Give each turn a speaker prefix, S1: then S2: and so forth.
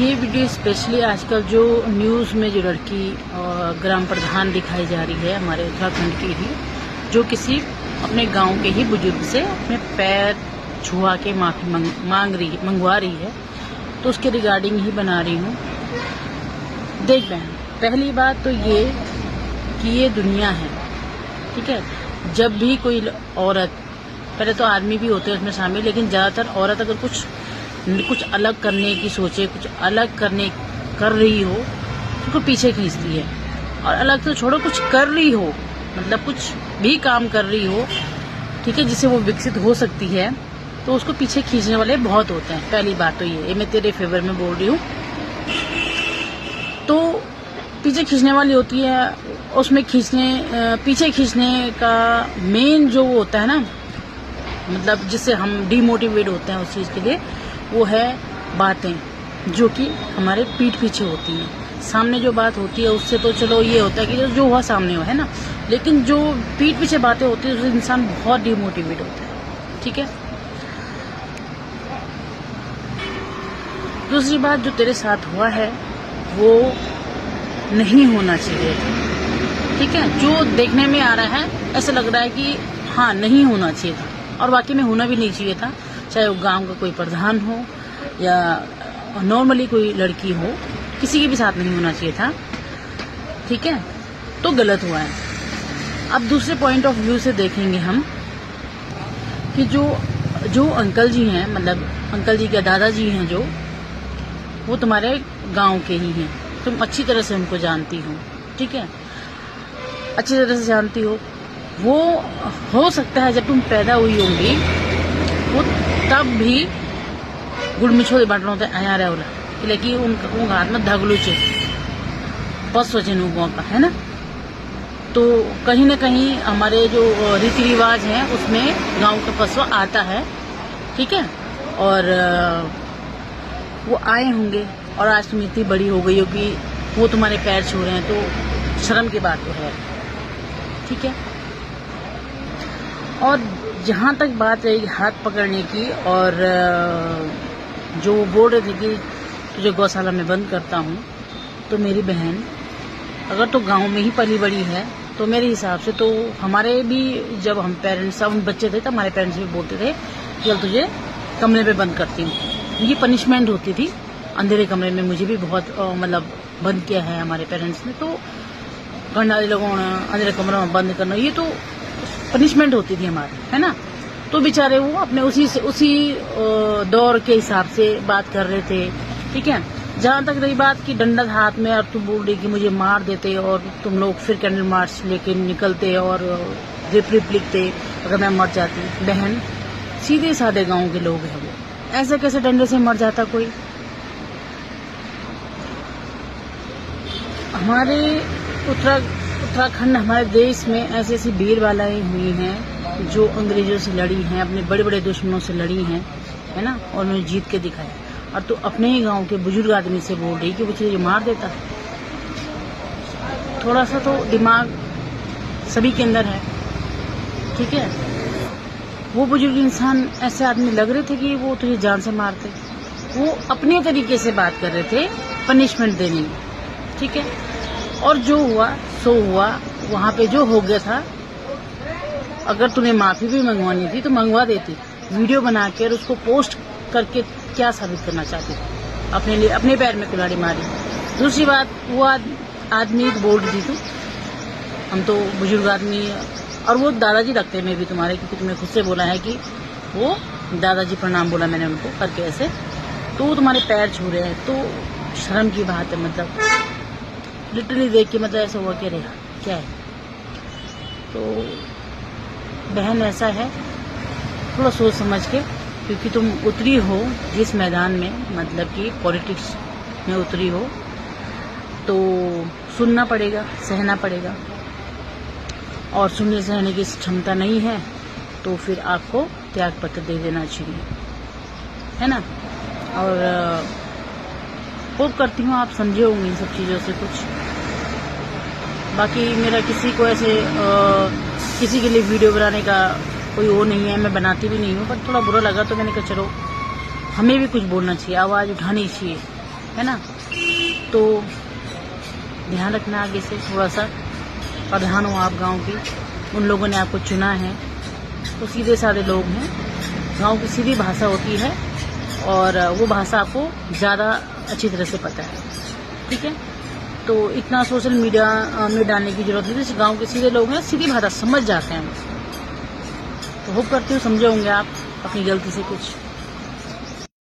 S1: ये video specially आजकल जो न्यूज़ में जो लड़की ग्राम प्रधान दिखाई जा रही है हमारे उत्तराखंड की ही, जो किसी अपने गांव के ही बुजुर्ग से अपने पैर छुआ के माफ़ी मंगवा रही है, तो उसके रिगार्डिंग ही बना रही हूँ। देख बहन, पहली बात तो ये कि ये दुनिया है, ठीक है। जब भी कोई औरत, पहले तो आदमी भी होते हैं उसमें शामिल, लेकिन ज़्यादातर औरत अगर कुछ अलग करने की सोचे, कुछ अलग कर रही हो, तो उसको पीछे खींचती है। और अलग तो छोड़ो, कुछ कर रही हो, मतलब कुछ भी काम कर रही हो, ठीक है, जिससे वो विकसित हो सकती है, तो उसको पीछे खींचने वाले बहुत होते हैं। पहली बात तो ये मैं तेरे फेवर में बोल रही हूँ। तो पीछे खींचने वाली होती है, उसमें पीछे खींचने का मेन जो होता है ना, मतलब जिससे हम डिमोटिवेट होते हैं उस चीज़ के लिए, वो है बातें जो कि हमारे पीठ पीछे होती हैं। सामने जो बात होती है उससे तो चलो ये होता है कि जो हुआ सामने हो, है ना, लेकिन जो पीठ पीछे बातें होती है उससे इंसान बहुत डिमोटिवेट होता है, ठीक है। दूसरी बात, जो तेरे साथ हुआ है वो नहीं होना चाहिए, ठीक है। जो देखने में आ रहा है ऐसा लग रहा है कि हाँ नहीं होना चाहिए था, और वाकई में होना भी नहीं चाहिए था। चाहे वो गांव का कोई प्रधान हो या नॉर्मली कोई लड़की हो, किसी के भी साथ नहीं होना चाहिए था, ठीक है। तो गलत हुआ है। अब दूसरे पॉइंट ऑफ व्यू से देखेंगे हम कि जो अंकल जी हैं, मतलब अंकल जी के दादाजी हैं, जो वो तुम्हारे गांव के ही हैं, तुम अच्छी तरह से उनको जानती हो, ठीक है, अच्छी तरह से जानती हो। वो हो सकता है जब तुम पैदा हुई होंगी वो तब भी गुड़ मिछोली बांटना होता है आया रहा होला, लेकिन उनका हाथ में धगलू चे बस सोचे का, है ना। तो कहीं ना कहीं हमारे जो रीति रिवाज हैं उसमें गांव का फसवा आता है, ठीक है। और वो आए होंगे, और आज तुम इतनी बड़ी हो गई हो कि वो तुम्हारे पैर छू रहे हैं, तो शर्म की बात तो है, ठीक है। और जहाँ तक बात रही हाथ पकड़ने की, और जो बोल रहे थे कि तुझे गौशाला में बंद करता हूँ, तो मेरी बहन अगर तो गांव में ही पली बड़ी है, तो मेरे हिसाब से तो हमारे भी जब हम पेरेंट्स हम बच्चे थे, तो हमारे पेरेंट्स भी बोलते थे कि तुझे कमरे में बंद करती हूँ। ये पनिशमेंट होती थी। अंधेरे कमरे में मुझे भी बहुत मतलब बंद किया है हमारे पेरेंट्स ने। तो गंडारी लगाना, अंधेरे कमरे में बंद करना, ये तो पनिशमेंट होती थी हमारी, है ना। तो बेचारे वो अपने उसी दौर के हिसाब से बात कर रहे थे, ठीक है। जहाँ तक रही बात की डंडा हाथ में, और तुम बोल रही कि मुझे मार देते, और तुम लोग फिर कैंडल मार्च लेके निकलते और रिप लिखते अगर मैं मर जाती। बहन, सीधे साधे गांव के लोग हैं वो, ऐसे कैसे डंडे से मर जाता कोई। हमारे उत्तराखंड, हमारे देश में ऐसी ऐसी वीर बालाएं हुई हैं जो अंग्रेजों से लड़ी हैं, अपने बड़े बड़े दुश्मनों से लड़ी हैं, है ना, और उन्होंने जीत के दिखाया। और तो अपने ही गांव के बुजुर्ग आदमी से बोल रही कि वो तुझे मार देता। थोड़ा सा तो दिमाग सभी के अंदर है, ठीक है। वो बुजुर्ग इंसान ऐसे आदमी लग रहे थे कि वो तुझे जान से मारते। वो अपने तरीके से बात कर रहे थे पनिशमेंट देने की, ठीक है। और जो हुआ सो हुआ, वहाँ पे जो हो गया था। अगर तूने माफी भी मंगवानी थी तो मंगवा देती, वीडियो बना के और उसको पोस्ट करके क्या साबित करना चाहती थी? अपने लिए अपने पैर में कुल्हाड़ी मारी। दूसरी बात, वो आदमी बोल रही थी हम तो बुजुर्ग आदमी, और वो दादाजी लगते में भी तुम्हारे, क्योंकि तुमने खुद से बोला है कि वो दादाजी प्रणाम बोला मैंने उनको करके ऐसे, तो वो तुम्हारे पैर छू रहे हैं। तो शर्म की बात है, मतलब लिटरली देख के मतलब ऐसा हुआ क्या है। तो बहन ऐसा है, थोड़ा सोच समझ के, क्योंकि तुम उतरी हो जिस मैदान में, मतलब कि पॉलिटिक्स में उतरी हो, तो सुनना पड़ेगा, सहना पड़ेगा। और सुनने सहने की क्षमता नहीं है तो फिर आपको त्याग पत्र दे देना चाहिए, है ना। और होप करती हूँ आप समझे होंगे इन सब चीज़ों से कुछ। बाकी मेरा किसी को ऐसे किसी के लिए वीडियो बनाने का कोई वो नहीं है, मैं बनाती भी नहीं हूँ, पर थोड़ा बुरा लगा तो मैंने कहा चलो हमें भी कुछ बोलना चाहिए, आवाज़ उठानी चाहिए, है ना। तो ध्यान रखना आगे से थोड़ा सा, प्रधान हो आप गांव की, उन लोगों ने आपको चुना है, तो सीधे साधे लोग हैं, गांव की सीधी भाषा होती है और वो भाषा आपको ज़्यादा अच्छी तरह से पता है, ठीक है। तो इतना सोशल मीडिया में डालने की जरूरत नहीं, जैसे गांव के सीधे लोग हैं, सीधी भाषा समझ जाते हैं। तो होप करती हूँ समझे होंगे आप अपनी गलती से कुछ।